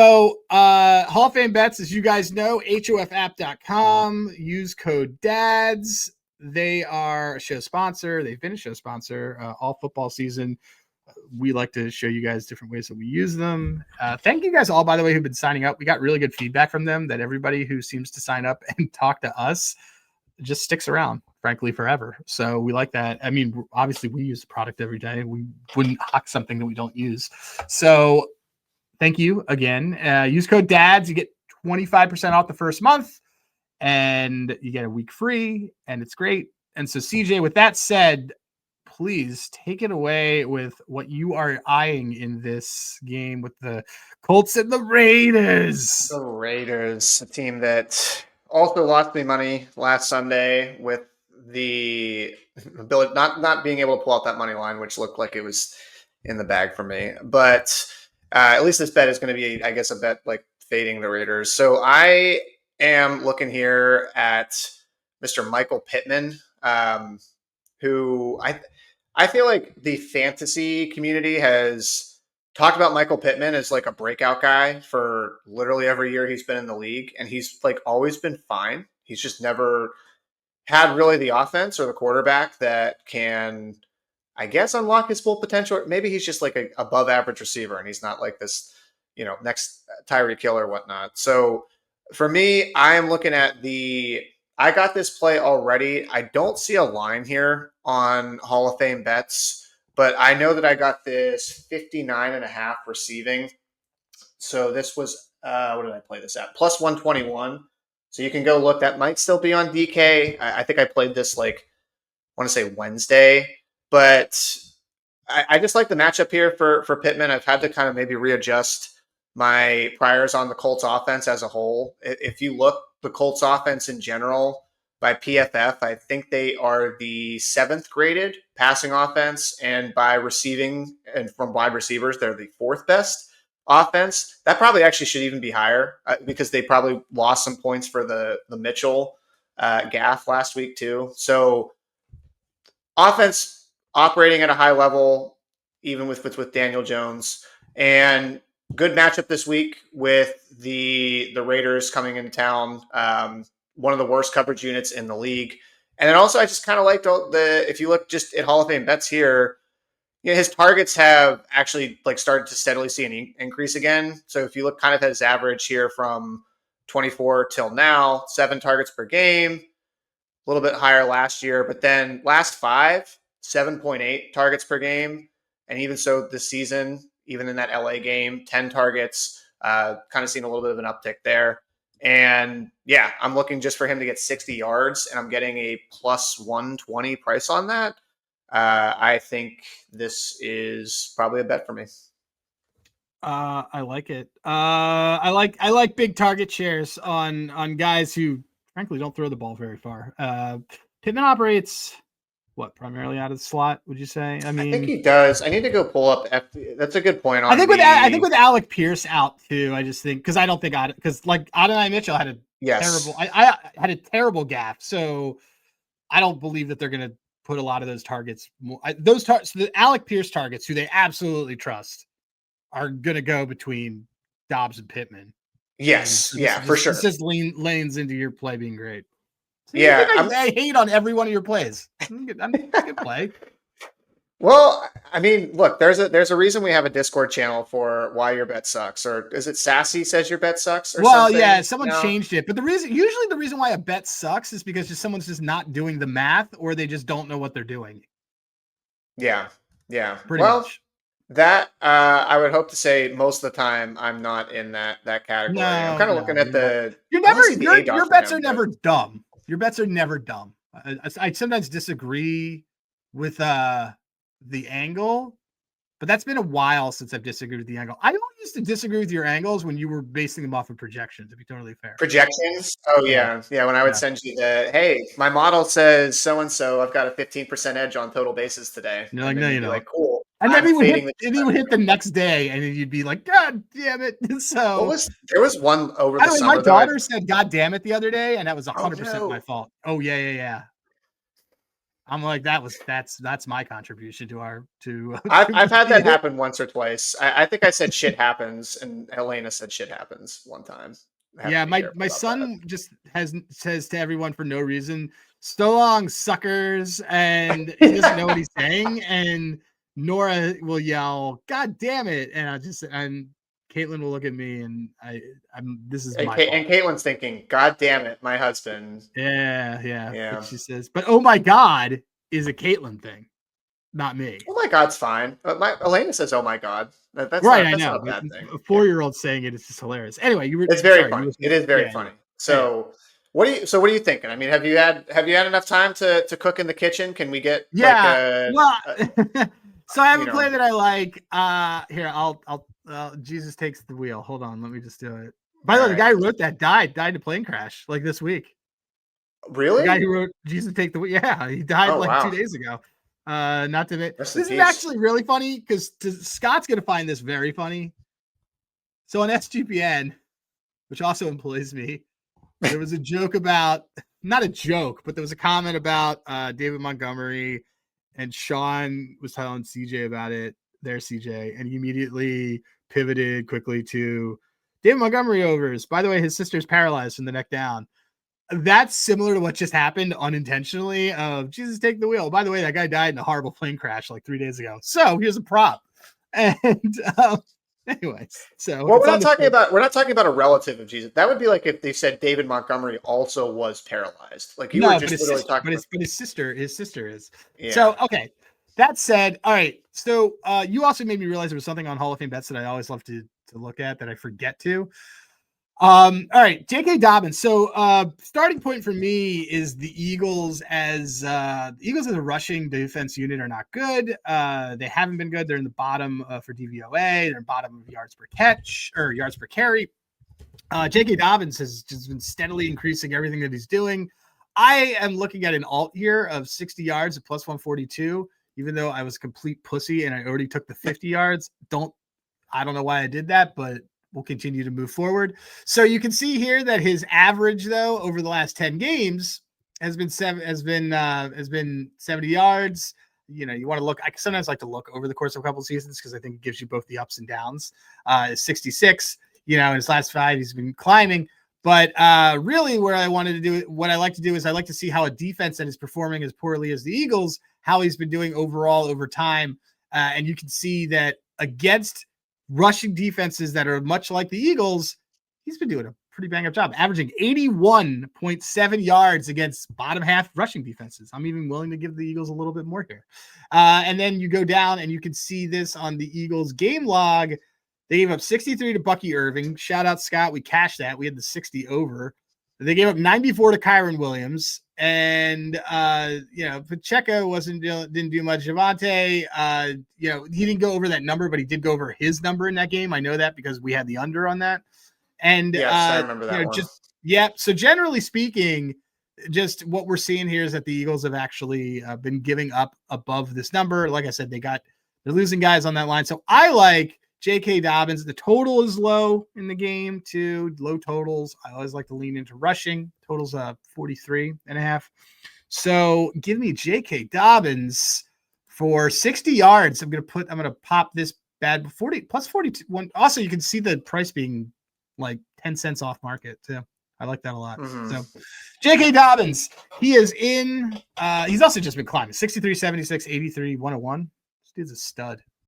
So, Hall of Fame Bets, as you guys know, hofapp.com. Use code DADS. They are a show sponsor. They've been a show sponsor all football season. We like to show you guys different ways that we use them. Thank you guys all, by the way, who've been signing up. We got really good feedback from them that everybody who seems to sign up and talk to us just sticks around, frankly, forever. So we like that. I mean, obviously, we use the product every day. We wouldn't hawk something that we don't use. So thank you again. Use code DADS. You get 25% off the first month, and you get a week free, and it's great. And so, CJ, with that said, please take it away with what you are eyeing in this game with the Colts and the Raiders. The Raiders, a team that also lost me money last Sunday with the ability not being able to pull out that money line, which looked like it was in the bag for me. But at least this bet is going to be, I guess, a bet like fading the Raiders. So I am looking here at Mr. Michael Pittman, who I feel like the fantasy community has talked about Michael Pittman as like a breakout guy for literally every year he's been in the league. And he's like always been fine. He's just never had really the offense or the quarterback that can, I guess, unlock his full potential. Maybe he's just like a above average receiver and he's not like this, next Tyreek Hill or whatnot. So for me, I am looking at I got this play already. I don't see a line here on Hall of Fame Bets, but I know that I got this 59.5 receiving. So this was, what did I play this at? Plus 121. So you can go look. That might still be on DK. I think I played this I want to say Wednesday, but I just like the matchup here for Pittman. I've had to kind of maybe readjust my priors on the Colts offense as a whole. If you look, the Colts offense in general by PFF, I think they are the 7th graded passing offense, and by receiving and from wide receivers, they're the 4th best offense. That probably actually should even be higher because they probably lost some points for the Mitchell gaff last week too. So offense operating at a high level, even with Daniel Jones, and good matchup this week with the Raiders coming into town. One of the worst coverage units in the league. And then also I just kind of liked if you look just at Hall of Fame Bets here, his targets have actually started to steadily see an increase again. So if you look kind of at his average here from 24 till now, 7 targets per game, a little bit higher last year, but then last 5, 7.8 targets per game. And even so this season, even in that LA game, 10 targets, kind of seen a little bit of an uptick there. And yeah, I'm looking just for him to get 60 yards, and I'm getting a plus 120 price on that. I think this is probably a bet for me. I like it. I like big target shares on guys who frankly don't throw the ball very far. Pittman operates primarily out of the slot, would you say? I mean, I think he does. I need to go pull up. That's a good point. I think with Alec Pierce out too. I just think because I don't think Adonai Mitchell had a terrible. I had a terrible gaff, so I don't believe that they're going to put a lot of those targets. The Alec Pierce targets, who they absolutely trust, are going to go between Dobbs and Pittman. Yes, for sure. This just lanes into your play being great. So yeah, I hate on every one of your plays. I'm good play. Well, I mean, look, there's a reason we have a Discord channel for why your bet sucks, or is it Sassy says your bet sucks? Or something? Yeah, someone changed it, but the reason why a bet sucks is because someone's just not doing the math, or they just don't know what they're doing. Yeah, pretty much. That I would hope to say most of the time I'm not in that category. No, I'm kind of looking at your bets are never dumb. Your bets are never dumb. I sometimes disagree with the angle, but that's been a while since I've disagreed with the angle. I only used to disagree with your angles when you were basing them off of projections, to be totally fair. Projections? Oh, yeah. Yeah, when I would send you hey, my model says so-and-so, I've got a 15% edge on total bases today. You're like, no, you know. Cool. And then he would hit the next day, and then you'd be like, God damn it. So there was one over the summer. My daughter said, God damn it, the other day, and that was 100% my fault. Oh, yeah. I'm like, that's my contribution to. I've had that happen once or twice. I think I said shit happens, and Elena said shit happens one time. Yeah, my son just says to everyone for no reason, "So long, suckers," and he doesn't know what he's saying. And Nora will yell, "God damn it!" And Caitlin will look at me, and this is my fault. And Caitlin's thinking, "God damn it, my husband." Yeah. But she says, "But oh my God," is a Caitlin thing, not me. Oh my God's fine. Elena says, "Oh my God." That's right. That's I know. not a bad thing. A 4-year-old saying it is just hilarious. Anyway, It's very funny. It is very funny. So. What are you thinking? I mean, have you had enough time to cook in the kitchen? Can we get so I have a play that I like. Here, I'll Jesus takes the wheel. Hold on, let me just do it. By the way, the guy who wrote that died in a plane crash like this week. Really? The guy who wrote Jesus Take the Wheel. Yeah, he died 2 days ago. Not to admit, this is actually really funny because Scott's gonna find this very funny. So on SGPN, which also employs me, there was a joke about, not a joke, but there was a comment about David Montgomery, and Sean was telling CJ about it. There's CJ, and he immediately pivoted quickly to David Montgomery overs. By the way, his sister's paralyzed from the neck down. That's similar to what just happened unintentionally of Jesus take the wheel. By the way, that guy died in a horrible plane crash like 3 days ago. So here's a prop. And anyways, so we're not talking about a relative of Jesus. That would be like if they said David Montgomery also was paralyzed. Like you were just literally talking about. But his sister is. Yeah. So okay. That said, all right. So you also made me realize there was something on Hall of Fame bets that I always love to look at that I forget to. All right, J.K. Dobbins. So starting point for me is the Eagles as a rushing defense unit are not good. They haven't been good. They're in the bottom for DVOA. They're bottom of yards per catch or yards per carry. J.K. Dobbins has just been steadily increasing everything that he's doing. I am looking at an alt here of 60 yards at plus 142, even though I was a complete pussy and I already took the 50 yards. I don't know why I did that, but we'll continue to move forward. So you can see here that his average, though, over the last 10 games has been 70 yards. You know, you want to look. I sometimes like to look over the course of a couple of seasons because I think it gives you both the ups and downs. 66. You know, in his last 5, he's been climbing. But really, what I like to do is I like to see how a defense that is performing as poorly as the Eagles, how he's been doing overall over time. And you can see that against rushing defenses that are much like the Eagles, he's been doing a pretty bang up job, averaging 81.7 yards against bottom half rushing defenses. I'm even willing to give the Eagles a little bit more here. And then you go down and you can see this on the Eagles game log. They gave up 63 to Bucky Irving. Shout out, Scott. We cashed that. We had the 60 over. They gave up 94 to Kyron Williams. And, Pacheco didn't do much. Javonte, he didn't go over that number, but he did go over his number in that game. I know that because we had the under on that. And, yes, I remember that one. So generally speaking, just what we're seeing here is that the Eagles have actually been giving up above this number. Like I said, they're losing guys on that line. So I like J.K. Dobbins. The total is low in the game too. Low totals. I always like to lean into rushing. Totals 43.5. So give me J.K. Dobbins for 60 yards. I'm gonna pop this bad 40 plus 42. Also, you can see the price being like 10 cents off market too. I like that a lot. Mm-hmm. So J.K. Dobbins, he is in. He's also just been climbing 63, 76, 83, 101. This dude's a stud.